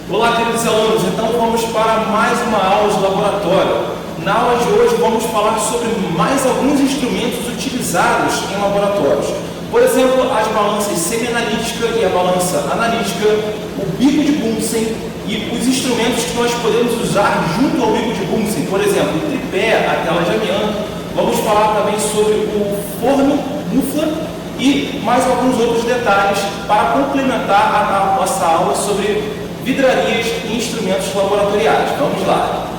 Olá, queridos alunos, então vamos para mais uma aula de laboratório. Na aula de hoje vamos falar sobre mais alguns instrumentos utilizados em laboratórios. Por exemplo, as balanças semi-analítica e a balança analítica, o bico de Bunsen e os instrumentos que nós podemos usar junto ao bico de Bunsen, por exemplo, o tripé, a tela de amianto. Vamos falar também sobre o forno Muffler e mais alguns outros detalhes para complementar a nossa aula sobre vidrarias e instrumentos laboratoriais. Vamos lá.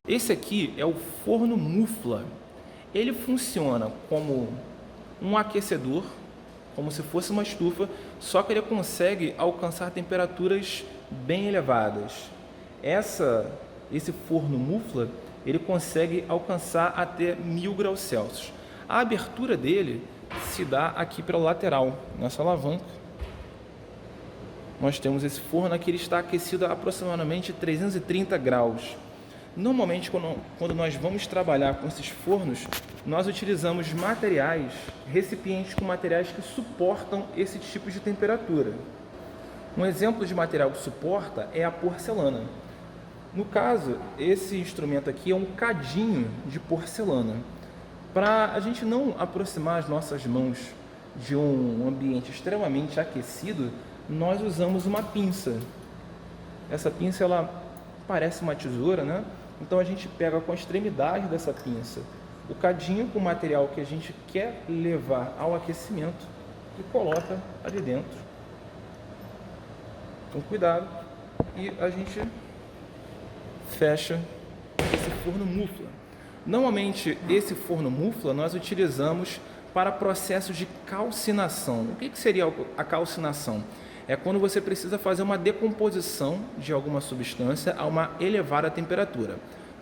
Esse aqui é o forno Muffler. Ele funciona como um aquecedor, como se fosse uma estufa, só que ele consegue alcançar temperaturas bem elevadas. Esse forno Muffler, ele consegue alcançar até 1000 graus Celsius. A abertura dele se dá aqui pela lateral, nessa alavanca. Nós temos esse forno aqui, ele está aquecido a aproximadamente 330 graus. Normalmente, quando nós vamos trabalhar com esses fornos, nós utilizamos materiais, recipientes com materiais que suportam esse tipo de temperatura. Um exemplo de material que suporta é a porcelana. No caso, esse instrumento aqui é um cadinho de porcelana. Para a gente não aproximar as nossas mãos de um ambiente extremamente aquecido, nós usamos uma pinça. Essa pinça, ela parece uma tesoura, né? Então a gente pega com a extremidade dessa pinça o cadinho com o material que a gente quer levar ao aquecimento e coloca ali dentro. Com cuidado, e a gente fecha esse forno Muffler. Normalmente esse forno Muffler nós utilizamos para processos de calcinação. O que seria a calcinação? É quando você precisa fazer uma decomposição de alguma substância a uma elevada temperatura.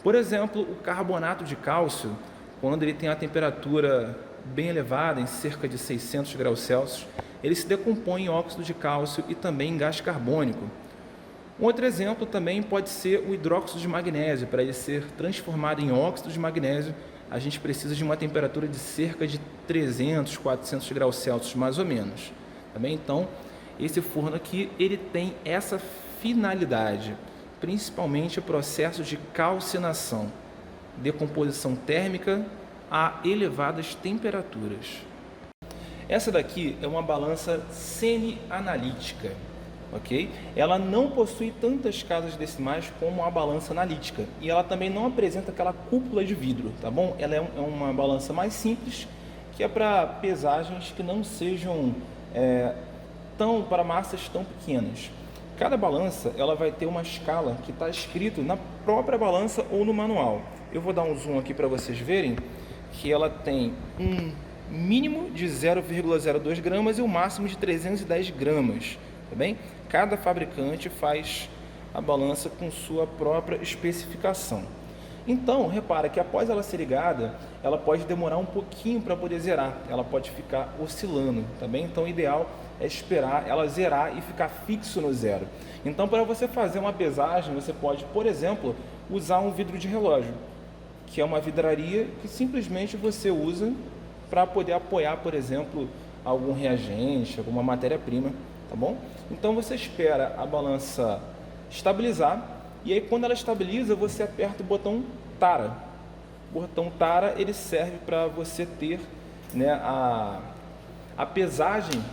Por exemplo, o carbonato de cálcio, quando ele tem a temperatura bem elevada, em cerca de 600 graus Celsius, ele se decompõe em óxido de cálcio e também em gás carbônico. Um outro exemplo também pode ser o hidróxido de magnésio. Para ele ser transformado em óxido de magnésio, a gente precisa de uma temperatura de cerca de 300, 400 graus Celsius, mais ou menos. Também, então, esse forno aqui, ele tem essa finalidade, principalmente o processo de calcinação, decomposição térmica a elevadas temperaturas. Essa daqui é uma balança semi-analítica, ok? Ela não possui tantas casas decimais como a balança analítica e ela também não apresenta aquela cúpula de vidro, tá bom? Ela é uma balança mais simples, que é para pesagens que não sejam para massas tão pequenas. Cada balança ela vai ter uma escala que está escrito na própria balança ou no manual. Eu vou dar um zoom aqui para vocês verem que ela tem um mínimo de 0,02 gramas e o máximo de 310 gramas. Tá bem? Cada fabricante faz a balança com sua própria especificação. Então, repara que após ela ser ligada, ela pode demorar um pouquinho para poder zerar. Ela pode ficar oscilando, tá bem? Então, o ideal é esperar ela zerar e ficar fixo no zero. Então, para você fazer uma pesagem, você pode, por exemplo, usar um vidro de relógio, que é uma vidraria que simplesmente você usa para poder apoiar, por exemplo, algum reagente, alguma matéria-prima, tá bom? Então, você espera a balança estabilizar. E aí, quando ela estabiliza, você aperta o botão Tara. O botão Tara, ele serve para você ter, né, a pesagem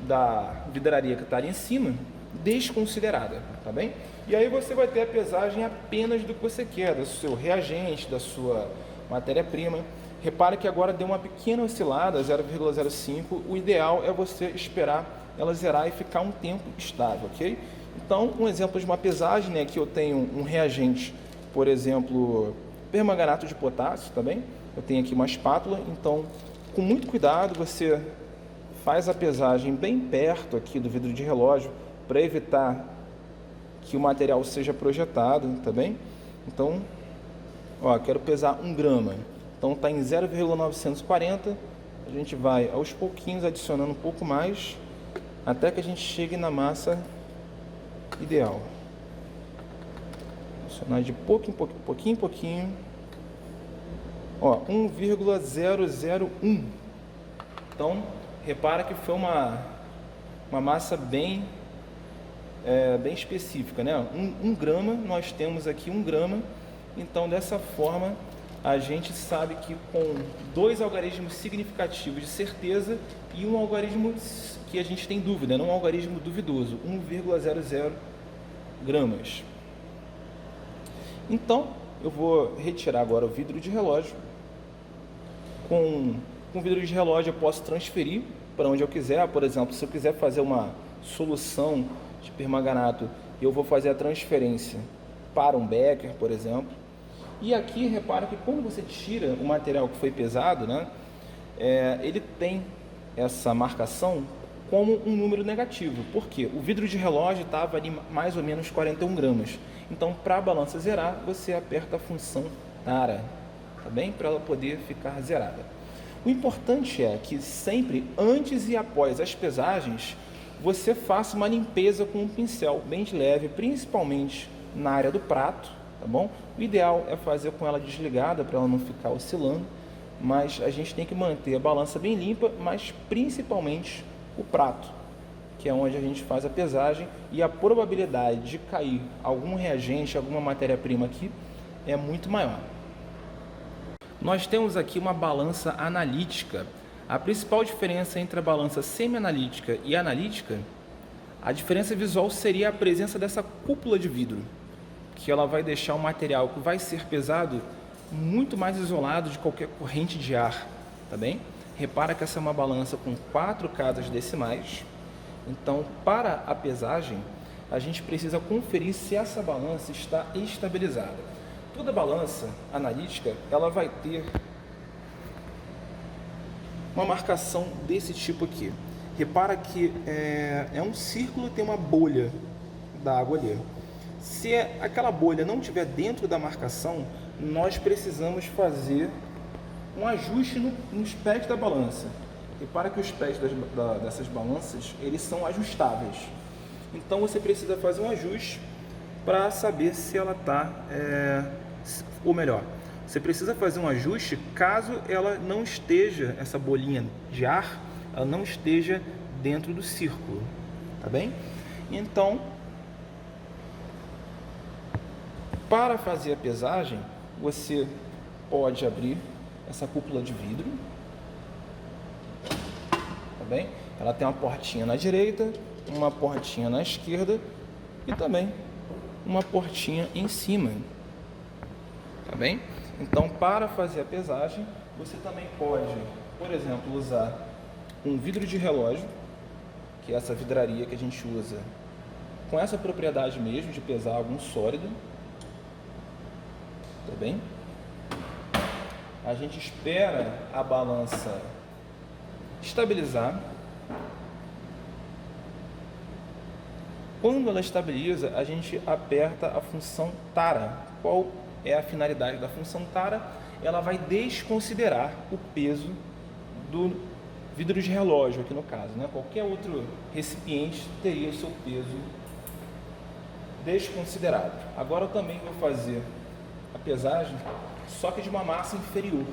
da vidraria que está ali em cima desconsiderada, tá bem? E aí você vai ter a pesagem apenas do que você quer, do seu reagente, da sua matéria-prima. Repare que agora deu uma pequena oscilada, 0,05. O ideal é você esperar ela zerar e ficar um tempo estável, ok? Então, um exemplo de uma pesagem, né, que eu tenho um reagente, por exemplo, permanganato de potássio, tá bem? Eu tenho aqui uma espátula, então, com muito cuidado, você faz a pesagem bem perto aqui do vidro de relógio, para evitar que o material seja projetado, tá bem? Então, ó, quero pesar 1 grama, então está em 0,940, a gente vai aos pouquinhos adicionando um pouco mais, até que a gente chegue na massa ideal. Adicionar de pouquinho em pouquinho. Ó, 1,001. Então, repara que foi uma massa bem bem específica, né? 1 grama, nós temos aqui 1 grama, então dessa forma a gente sabe que com 2 algarismos significativos de certeza e um algarismo que a gente tem dúvida, não um algarismo duvidoso, 1,00 gramas. Então, eu vou retirar agora o vidro de relógio. Com o vidro de relógio eu posso transferir para onde eu quiser. Por exemplo, se eu quiser fazer uma solução de permanganato, eu vou fazer a transferência para um becker, por exemplo. E aqui, repara que quando você tira o material que foi pesado, né, ele tem essa marcação como um número negativo. Por quê? O vidro de relógio estava ali mais ou menos 41 gramas. Então, para a balança zerar, você aperta a função tara, tá bem? Para ela poder ficar zerada. O importante é que sempre, antes e após as pesagens, você faça uma limpeza com um pincel bem de leve, principalmente na área do prato, tá bom? O ideal é fazer com ela desligada para ela não ficar oscilando, mas a gente tem que manter a balança bem limpa, mas principalmente o prato, que é onde a gente faz a pesagem, e a probabilidade de cair algum reagente, alguma matéria-prima aqui é muito maior. Nós temos aqui uma balança analítica. A principal diferença entre a balança semi-analítica e analítica, a diferença visual seria a presença dessa cúpula de vidro, que ela vai deixar o material que vai ser pesado muito mais isolado de qualquer corrente de ar, tá bem? Repara que essa é uma balança com 4 casas decimais. Então, para a pesagem, a gente precisa conferir se essa balança está estabilizada. Toda balança analítica, ela vai ter uma marcação desse tipo aqui. Repara que é um círculo e tem uma bolha d'água ali. Se aquela bolha não estiver dentro da marcação, nós precisamos fazer um ajuste nos pés da balança. Repara que os pés dessas balanças, eles são ajustáveis. Então você precisa fazer um ajuste para saber se ela está, ou melhor, você precisa fazer um ajuste caso ela não esteja, essa bolinha de ar, ela não esteja dentro do círculo, tá bem? Então, para fazer a pesagem, você pode abrir essa cúpula de vidro, tá bem? Ela tem uma portinha na direita, uma portinha na esquerda e também uma portinha em cima, tá bem? Então, para fazer a pesagem, você também pode, por exemplo, usar um vidro de relógio, que é essa vidraria que a gente usa com essa propriedade mesmo de pesar algum sólido, tá bem? A gente espera a balança estabilizar. Quando ela estabiliza, a gente aperta a função tara. Qual é a finalidade da função tara? Ela vai desconsiderar o peso do vidro de relógio, aqui no caso, né? Qualquer outro recipiente teria o seu peso desconsiderado. Agora eu também vou fazer a pesagem, só que de uma massa inferior.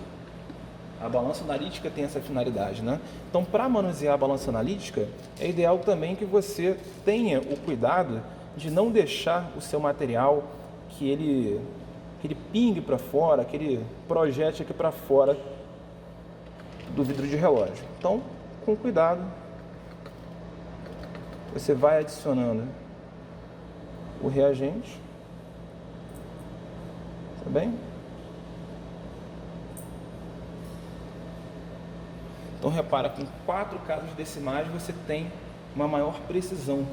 A balança analítica tem essa finalidade, né? Então, para manusear a balança analítica, é ideal também que você tenha o cuidado de não deixar o seu material que ele pingue para fora, que ele projete aqui para fora do vidro de relógio. Então, com cuidado, você vai adicionando o reagente, tá bem? Então, repara, com 4 casas decimais você tem uma maior precisão,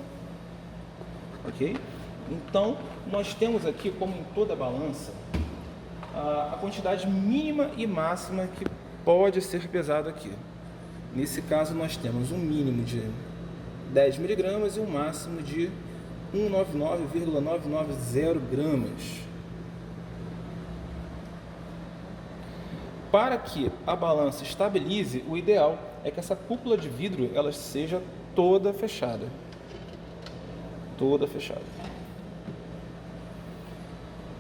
ok? Então, nós temos aqui, como em toda balança, a quantidade mínima e máxima que pode ser pesado aqui. Nesse caso, nós temos um mínimo de 10 miligramas e um máximo de 199,990 gramas. Para que a balança estabilize, o ideal é que essa cúpula de vidro ela seja toda fechada. Toda fechada.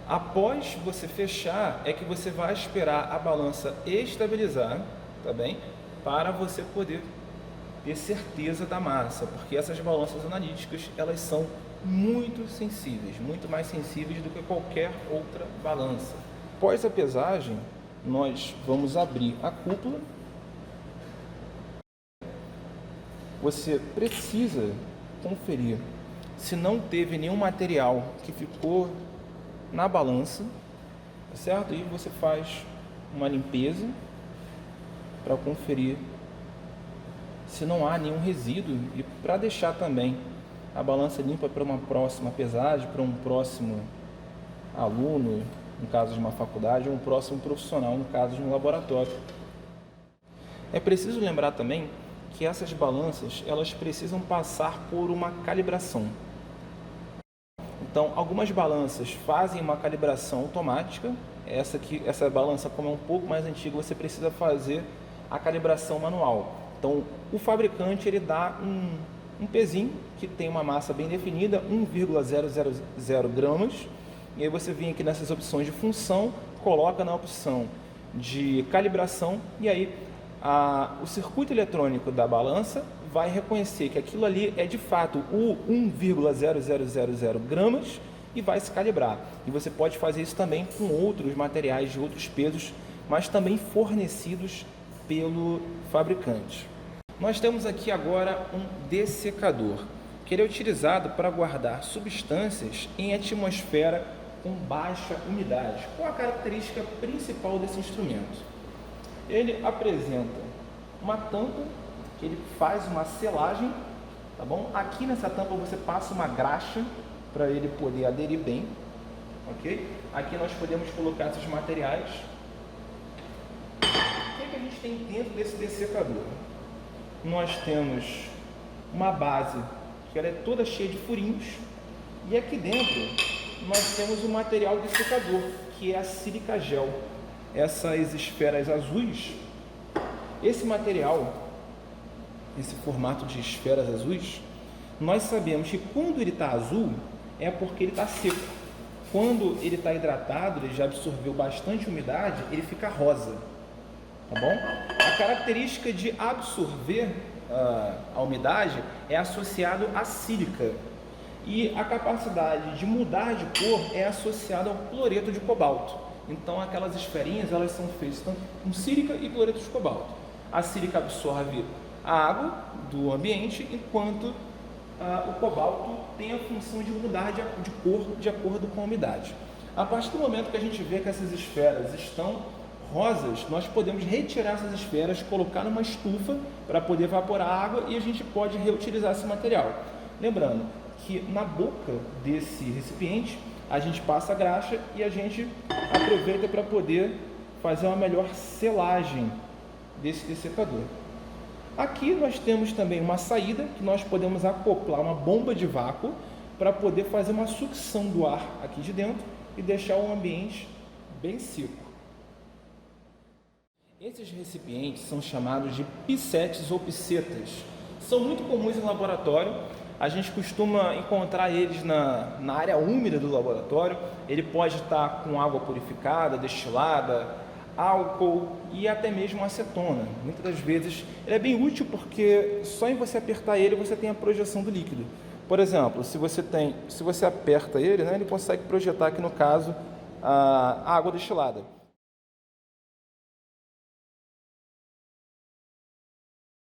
Após você fechar, é que você vai esperar a balança estabilizar, tá bem? Para você poder ter certeza da massa, porque essas balanças analíticas, elas são muito sensíveis, muito mais sensíveis do que qualquer outra balança. Após a pesagem, nós vamos abrir a cúpula. Você precisa conferir se não teve nenhum material que ficou na balança, tá certo? E você faz uma limpeza para conferir se não há nenhum resíduo e para deixar também a balança limpa para uma próxima pesagem, para um próximo aluno, no caso de uma faculdade, ou um próximo profissional, no caso de um laboratório. É preciso lembrar também que essas balanças, elas precisam passar por uma calibração. Então, algumas balanças fazem uma calibração automática. Essa balança, como é um pouco mais antiga, você precisa fazer a calibração manual. Então, o fabricante ele dá um pezinho que tem uma massa bem definida, 1,000 gramas. E aí você vem aqui nessas opções de função, coloca na opção de calibração e aí o circuito eletrônico da balança vai reconhecer que aquilo ali é de fato o 1,0000 gramas e vai se calibrar. E você pode fazer isso também com outros materiais de outros pesos, mas também fornecidos pelo fabricante. Nós temos aqui agora um dessecador, que ele é utilizado para guardar substâncias em atmosfera com baixa umidade. Qual a característica principal desse instrumento? Ele apresenta uma tampa, que ele faz uma selagem, tá bom? Aqui nessa tampa você passa uma graxa para ele poder aderir bem, ok? Aqui nós podemos colocar esses materiais. O que é que a gente tem dentro desse dessecador? Nós temos uma base que ela é toda cheia de furinhos e aqui dentro nós temos o material dessecador, que é a sílica gel. Essas esferas azuis, esse material, esse formato de esferas azuis, nós sabemos que quando ele está azul é porque ele está seco. Quando ele está hidratado, ele já absorveu bastante umidade, ele fica rosa, tá bom? A característica de absorver a umidade é associado à sílica e a capacidade de mudar de cor é associada ao cloreto de cobalto. Então aquelas esferinhas elas são feitas tanto com sílica e cloreto de cobalto. A sílica absorve a água do ambiente, enquanto o cobalto tem a função de mudar de cor de acordo com a umidade. A partir do momento que a gente vê que essas esferas estão rosas, nós podemos retirar essas esferas, colocar numa estufa para poder evaporar a água e a gente pode reutilizar esse material. Lembrando que na boca desse recipiente a gente passa a graxa e a gente aproveita para poder fazer uma melhor selagem desse dessecador. Aqui nós temos também uma saída que nós podemos acoplar uma bomba de vácuo para poder fazer uma sucção do ar aqui de dentro e deixar o ambiente bem seco. Esses recipientes são chamados de picetes ou picetas. São muito comuns em laboratório. A gente costuma encontrar eles na área úmida do laboratório. Ele pode estar com água purificada, destilada, álcool e até mesmo acetona. Muitas das vezes ele é bem útil porque só em você apertar ele você tem a projeção do líquido. Por exemplo, se você aperta ele, né, ele consegue projetar aqui no caso a água destilada.